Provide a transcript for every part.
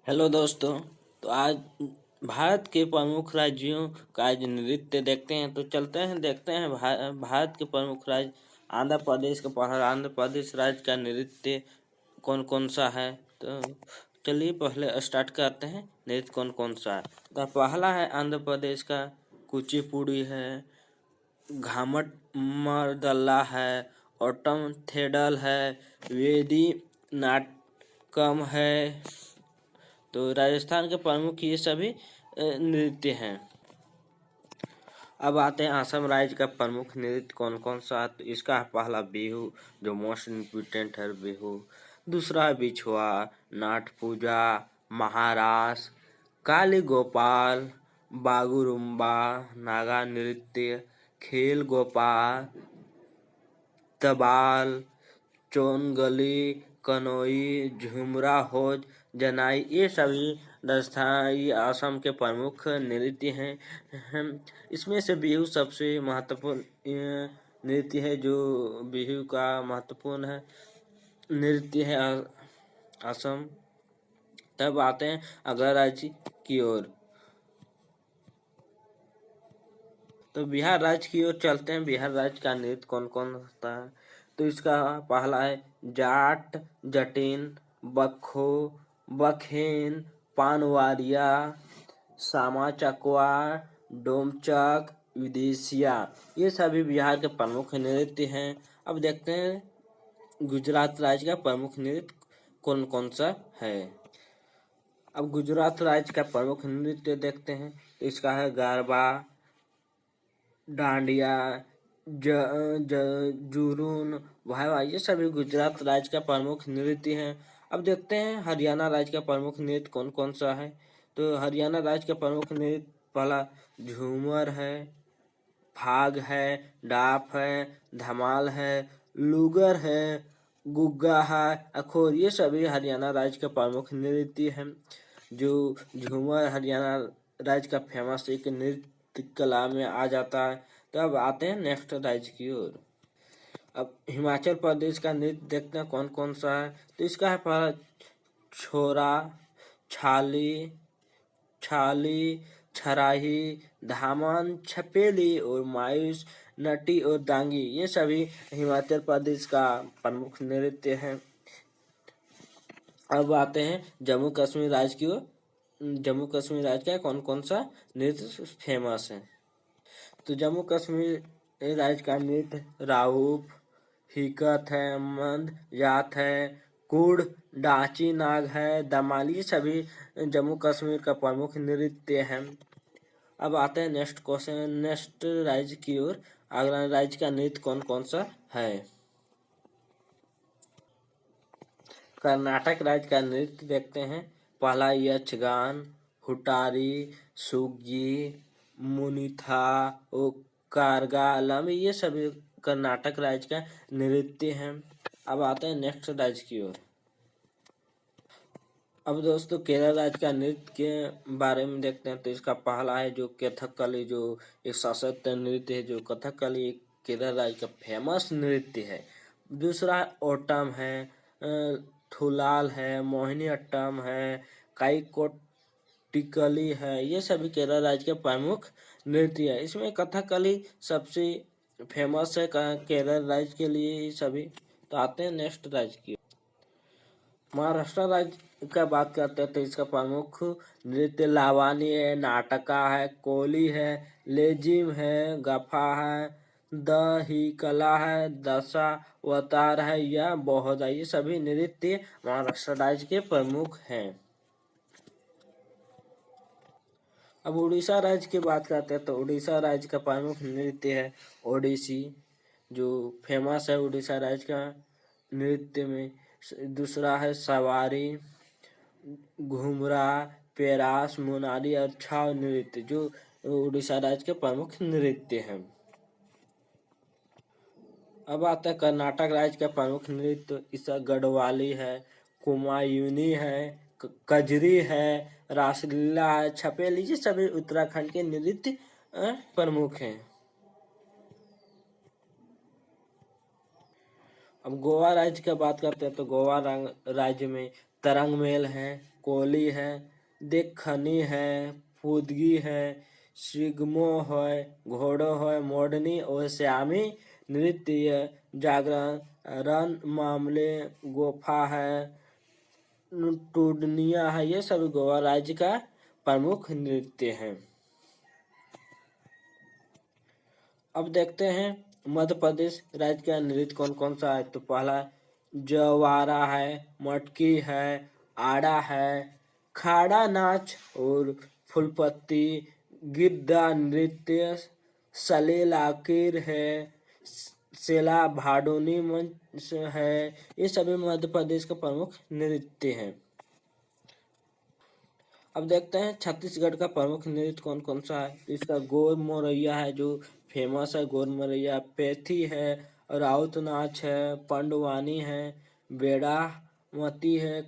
Hello दोस्तों। तो आज भारत के प्रमुख राज्यों का आज नृत्य देखते हैं। तो चलते हैं देखते हैं भारत के प्रमुख राज्य आंध्र प्रदेश का पहला आंध्र प्रदेश राज्य का नृत्य कौन कौन सा है। तो चलिए पहले स्टार्ट करते हैं नृत्य कौन कौन सा है। तो पहला है आंध्र प्रदेश का कुचिपुड़ी है, घामट मरदल्ला है, ओटम थेडल है, वेदी नाटकम है। तो राजस्थान के प्रमुख ये सभी नृत्य हैं। अब आते हैं असम राज्य का प्रमुख नृत्य कौन कौन सा है। तो इसका है पहला बिहू, जो मोस्ट इम्पोर्टेंट है बिहू। दूसरा है बिछुआ, नाट पूजा, महारास, काली गोपाल, बागुरुम्बा, नागा नृत्य, खेल गोपाल, तबाल, चोनगली, कनोई, झुमरा होज, जनाई, ये सभी राजस्थान असम के प्रमुख नृत्य हैं। इसमें से बिहू सबसे महत्वपूर्ण नृत्य है, जो बिहू का महत्वपूर्ण है नृत्य है असम। तब आते हैं अगला राज्य की ओर। तो बिहार राज्य की ओर चलते हैं। बिहार राज्य का नृत्य कौन कौन होता है। तो इसका पहला है जाट, जटिन, बखो, बखेन, पानवारिया, सामा चकवा, डोमचक, विदेशिया, ये सभी बिहार के प्रमुख नृत्य हैं। अब देखते हैं गुजरात राज्य का प्रमुख नृत्य कौन कौन सा है। अब गुजरात राज्य का प्रमुख नृत्य देखते हैं। तो इसका है गरबा, डांडिया, जुनून, भाईवा, ये सभी गुजरात राज्य का प्रमुख नृत्य हैं। अब देखते हैं हरियाणा राज्य का प्रमुख नृत्य कौन कौन सा है। तो हरियाणा राज्य का प्रमुख नृत्य पहला झूमर है, फाग है, डाफ है, धमाल है, लुगर है, गुग्गा है, अखोर, ये सभी हरियाणा राज्य का प्रमुख नृत्य हैं। जो झूमर हरियाणा राज्य का फेमस एक नृत्य कला में आ जाता है। तो अब आते हैं नेक्स्ट राज्य की ओर। अब हिमाचल प्रदेश का नृत्य देखते हैं कौन कौन सा है। तो इसका है पहला छोरा, छाली, छाली, छराही, धामन, छपेली और मायूस, नटी और दांगी, ये सभी हिमाचल प्रदेश का प्रमुख नृत्य है। अब आते हैं जम्मू कश्मीर राज्य की ओर। जम्मू कश्मीर राज्य का कौन कौन सा नृत्य फेमस है। तो जम्मू कश्मीर राज्य का नृत्य राउफ, हिकत है, मंद जात है, कुड़, डाची नाग है, दमाली, सभी जम्मू कश्मीर का प्रमुख नृत्य है। अब आते हैं नेक्स्ट राज्य की ओर। अगला राज्य का नृत्य कौन कौन सा है। कर्नाटक राज्य का नृत्य देखते हैं। पहला यक्षगान, हुटारी, सुग्गी, मुनिथा और कारगालम, ये सभी कर्नाटक राज्य का नृत्य हैं। अब आते हैं नेक्स्ट राज्य की ओर। अब दोस्तों केरल राज्य का नृत्य के बारे में देखते हैं। तो इसका पहला है जो कथकली, जो एक शास्त्रीय नृत्य है, जो कथकली एक केरल राज्य का फेमस नृत्य है। दूसरा ओटम है, थुलाल है, मोहिनी अट्टम है, काईकोटिकली है, ये सभी केरल राज्य के प्रमुख नृत्य है। इसमें कथकली सबसे फेमस है केरल राज्य के लिए सभी। तो आते हैं नेक्स्ट राज्य की। महाराष्ट्र राज्य का बात करते हैं। तो इसका प्रमुख नृत्य लावानी है, नाटका है, कोली है, लेजिम है, गफा है, दही कला है, दशावतार है या बहुत है, ये सभी नृत्य महाराष्ट्र राज्य के प्रमुख हैं। अब उड़ीसा राज्य की बात करते हैं। तो उड़ीसा राज्य का प्रमुख नृत्य है ओडिसी, जो फेमस है उड़ीसा राज्य का नृत्य में। दूसरा है सवारी, घुमरा, पेरास, मोनाली और छाव नृत्य, जो उड़ीसा राज्य के प्रमुख नृत्य हैं। अब आता है कर्नाटक राज्य का प्रमुख नृत्य। इसका गढ़वाली है, कुमायूनी है, कजरी है, रासलीला है, छपेली, ये सभी उत्तराखंड के नृत्य प्रमुख हैं। अब गोवा राज्य की बात करते हैं। तो गोवा राज्य में तरंग मेल है, कोली है, देखनी है, फुदगी है, सिगमो है, घोड़ो है, मोरनी और श्यामी नृत्य, जागरण, रन मामले, गोफा है, टूडनिया है, ये सभी गोवा राज्य का प्रमुख नृत्य हैं। अब देखते हैं मध्य प्रदेश राज्य का नृत्य कौन कौन सा है। तो पहला जवारा है, मटकी है, आड़ा है, खाड़ा नाच और फुलपत्ती, गिद्दा नृत्य, सलील आकिर है, सेला भाडोनी मंच है, ये सभी मध्य प्रदेश का प्रमुख नृत्य हैं। अब देखते हैं छत्तीसगढ़ का प्रमुख नृत्य कौन कौन सा है। इसका गोर मोरैया है जो फेमस है, गोर मोरैया, पैथी है, राउत नाच है, पंडवानी है, बेड़ामती है,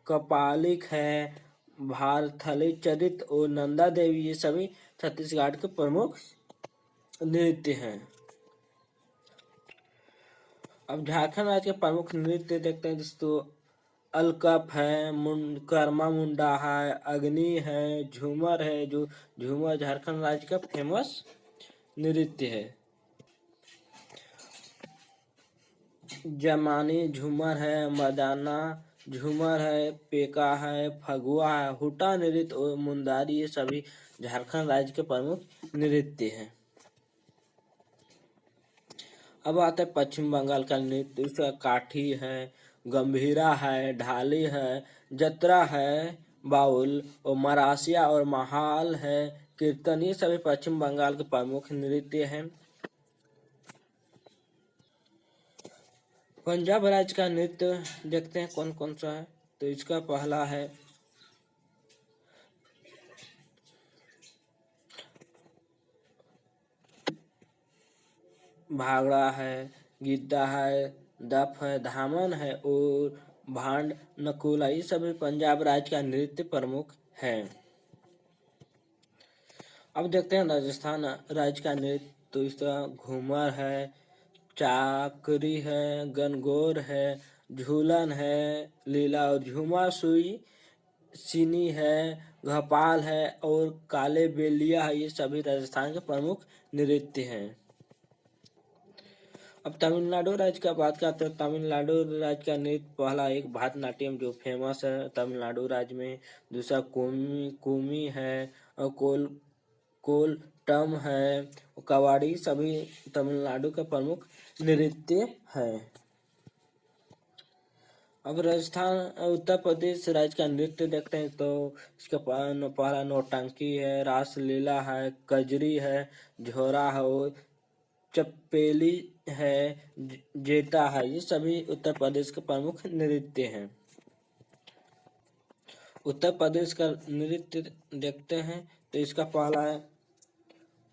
कपालिक है, भारथली चरित और नंदा देवी, ये सभी छत्तीसगढ़ के प्रमुख नृत्य हैं। अब झारखंड राज्य के प्रमुख नृत्य देखते हैं दोस्तों। अलकप है, कर्मा मुंडा है, अग्नि है, झूमर है, जो झूमर झारखंड राज्य का फेमस नृत्य है। जमानी झूमर है, मदाना झूमर है, पेका है, फगुआ है, हुटा नृत्य और मुंदारी, ये सभी झारखंड राज्य के प्रमुख नृत्य हैं। अब आता है पश्चिम बंगाल का नृत्य। इसका काठी है, गंभीरा है, ढाली है, जतरा है, बाउल और मरासिया और महाल है, कीर्तन, ये सभी पश्चिम बंगाल के प्रमुख नृत्य हैं। पंजाब राज्य का नृत्य देखते हैं कौन कौन सा है। तो इसका पहला है भांगड़ा है, गिद्दा है, दफ है, धामन है और भांड नकुला, ये सभी पंजाब राज्य का नृत्य प्रमुख है। अब देखते हैं राजस्थान राज्य का नृत्य। तो इसका घूमर है, चाकरी है, गनगौर है, झूलन है, लीला और झूमा सुई सीनी है, घपाल है और काले बेलिया है, ये सभी राजस्थान के प्रमुख नृत्य हैं। अब तमिलनाडु राज्य का बात करते हैं। तमिलनाडु राज्य का नृत्य पहला एक भरतनाट्यम जो फेमस है तमिलनाडु राज्य में, दूसरा कुमी है और कोलटम है, कवाड़ी, सभी तमिलनाडु का प्रमुख नृत्य है। अब राजस्थान उत्तर प्रदेश राज्य का नृत्य देखते हैं। तो इसका पहला नौटंकी है, रासलीला है, कजरी है, झोरा है और चप्पेली है, जेटा है, ये सभी उत्तर प्रदेश के प्रमुख नृत्य हैं। उत्तर प्रदेश का नृत्य देखते हैं। तो इसका पहला है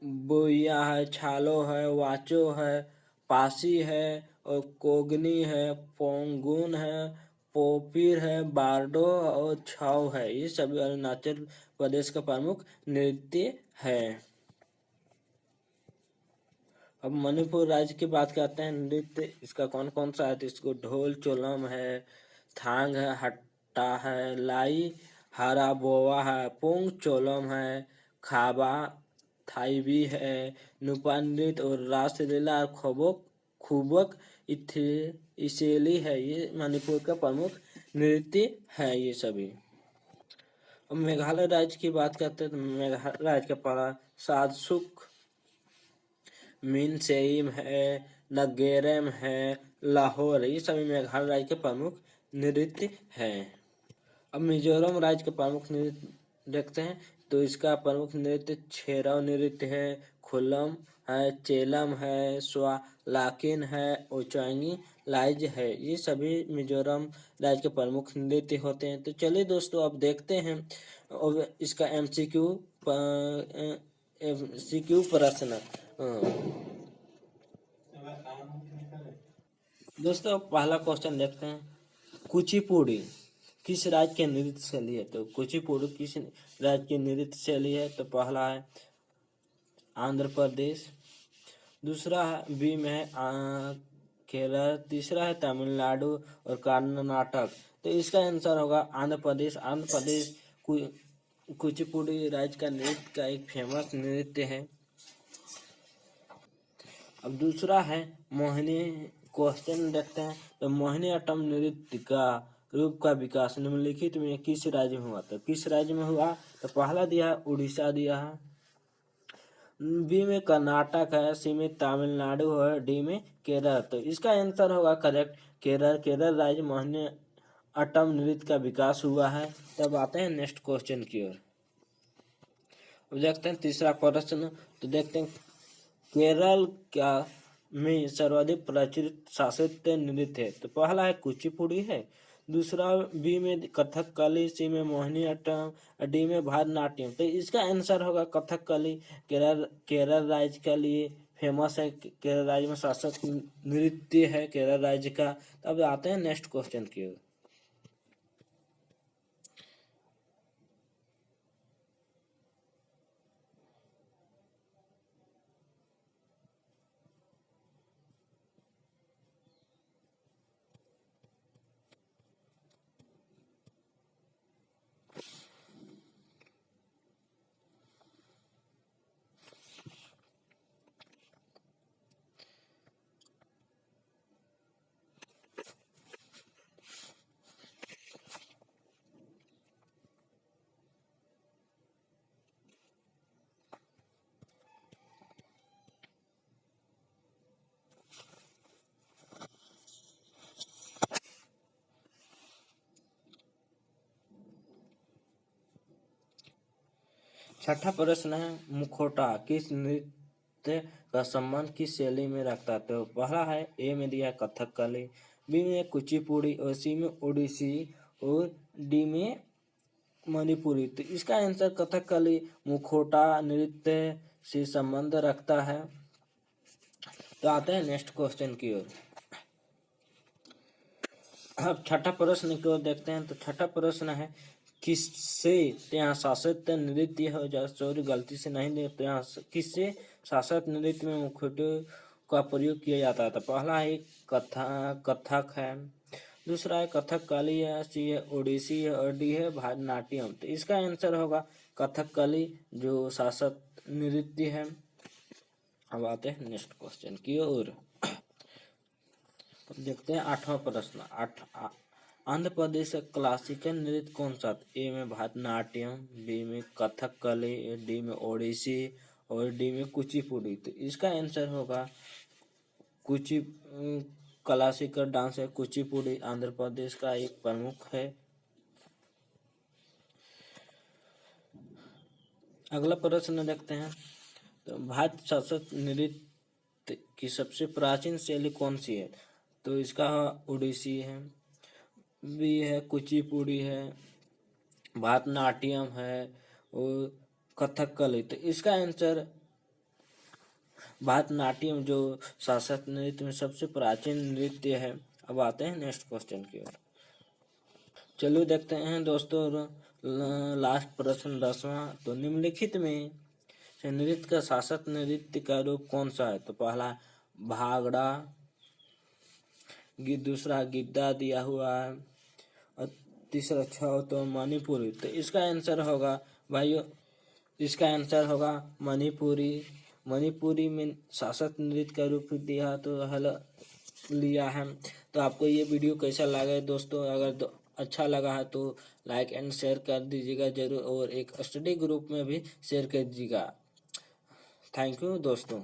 बोइया है, छालो है, वाचो है, पासी है और कोगनी है, पोंगुन है, पोपीर है, बारडो और छाव है, ये सभी अरुणाचल प्रदेश का प्रमुख नृत्य है। अब मणिपुर राज्य की बात करते हैं नृत्य, इसका कौन कौन सा है। तो इसको ढोल चोलम है, थांग है, हट्टा है, लाई हरा बोवा है, पोंग चोलम है, खाबा थाईबी है, नुपा नृत्य और रासलीला खुबक इसेली है, ये मणिपुर का प्रमुख नृत्य है ये सभी। अब मेघालय राज्य की बात करते हैं। तो मेघालय राज्य का पहला सादसुक मिनसेइम है, नगेरम है, लाहौर, ये सभी मेघालय राज्य के प्रमुख नृत्य हैं। अब मिजोरम राज्य के प्रमुख नृत्य देखते हैं। तो इसका प्रमुख नृत्य छेरव नृत्य है, खुलम है, चेलम है, स्वालाकिन है, ओचांगी लाइज है, ये सभी मिजोरम राज्य के प्रमुख नृत्य होते हैं। तो चलिए दोस्तों अब देखते हैं और इसका एमसीक्यू प्रश्न। दोस्तों पहला क्वेश्चन देखते हैं, कुचिपुड़ी किस राज्य की नृत्य शैली है। तो कुचिपुड़ी किस राज्य की नृत्य शैली है। तो पहला है आंध्र प्रदेश, दूसरा है बी में केरल, तीसरा है तमिलनाडु और कर्नाटक, तो इसका आंसर होगा आंध्र प्रदेश। आंध्र प्रदेश कुचिपुड़ी राज्य का नृत्य का एक फेमस नृत्य है। अब दूसरा है मोहिनी। क्वेश्चन देखते हैं, तो मोहिनी अट्टम नृत्य का रूप का विकास निम्नलिखित में किस राज्य में हुआ? तो किस राज्य में हुआ? तो पहला दिया है उड़ीसा, दिया है बी में कर्नाटक है, सी में तमिलनाडु और डी में केरल। तो इसका आंसर होगा करेक्ट केरल। केरल राज्य मोहिनी अट्टम नृत्य का विकास हुआ है। तब आते हैं नेक्स्ट क्वेश्चन की ओर। अब देखते हैं तीसरा प्रश्न। तो देखते हैं केरल क्या में सर्वाधिक प्रचलित शास्त्रीय नृत्य है? तो पहला है कुचिपुड़ी है, दूसरा बी में कथकली, सी में मोहिनीअट्टम, डी में भरतनाट्यम। तो इसका आंसर होगा कथकली। केरल राज्य के लिए फेमस है। केरल राज्य में शास्त्रीय नृत्य है केरल राज्य का। अब आते हैं नेक्स्ट क्वेश्चन की ओर। छठा प्रश्न है मुखौटा किस नृत्य का संबंध किस शैली में रखता है? तो पहला है ए में दिया कथकली, बी में कुचिपुड़ी और सी में ओडिसी और डी में मणिपुरी। तो इसका आंसर कथकली मुखौटा नृत्य से संबंध रखता है। तो आते हैं नेक्स्ट क्वेश्चन की ओर। अब छठा प्रश्न की ओर देखते हैं। तो छठा प्रश्न है किससे यहाँ शास्त्रीय नृत्य हो जाए, सॉरी गलती से नहीं दे, तो यहाँ किससे शास्त्रीय नृत्य में मुखौटे का प्रयोग किया जाता है? तो पहला है कथक है, दूसरा है कथकली है, सी है ओडिसी है और डी है भरतनाट्यम। तो इसका आंसर होगा कथकली जो शास्त्रीय नृत्य है। अब आते हैं नेक्स्ट क्वेश्चन की ओर। देखते हैं आठवां प्रश्न। आंध्र प्रदेश का क्लासिकल नृत्य कौन सा? ए में भरतनाट्यम, बी में कथकली, डी में ओडिसी और डी में कुचिपुड़ी। तो इसका आंसर होगा क्लासिकल डांस है कुचिपुड़ी आंध्र प्रदेश का एक प्रमुख है। अगला प्रश्न देखते हैं। तो भारत शास्त्रीय नृत्य की सबसे प्राचीन शैली कौन सी है? तो इसका ओडिसी है, बी है कुचिपुड़ी है, भरतनाट्यम है और कथकली। तो इसका आंसर भरतनाट्यम जो शास्त्रीय नृत्य में सबसे प्राचीन नृत्य है। अब आते हैं नेक्स्ट क्वेश्चन की ओर। चलो देखते हैं दोस्तों लास्ट प्रश्न 10वां। तो निम्नलिखित में से नृत्य का शास्त्रीय नृत्य का रूप कौन सा है? तो पहला भांगड़ा, दूसरा गिद्दा दिया हुआ है और तीसरा छौ तो मणिपुरी। तो इसका आंसर होगा भाइयों, इसका आंसर होगा मणिपुरी। मणिपुरी में शास्त्रीय नृत्य का रूप दिया तो हल लिया है। तो आपको ये वीडियो कैसा लगा है दोस्तों? अगर अच्छा लगा है तो लाइक एंड शेयर कर दीजिएगा जरूर, और एक स्टडी ग्रुप में भी शेयर कर दीजिएगा। थैंक यू दोस्तों।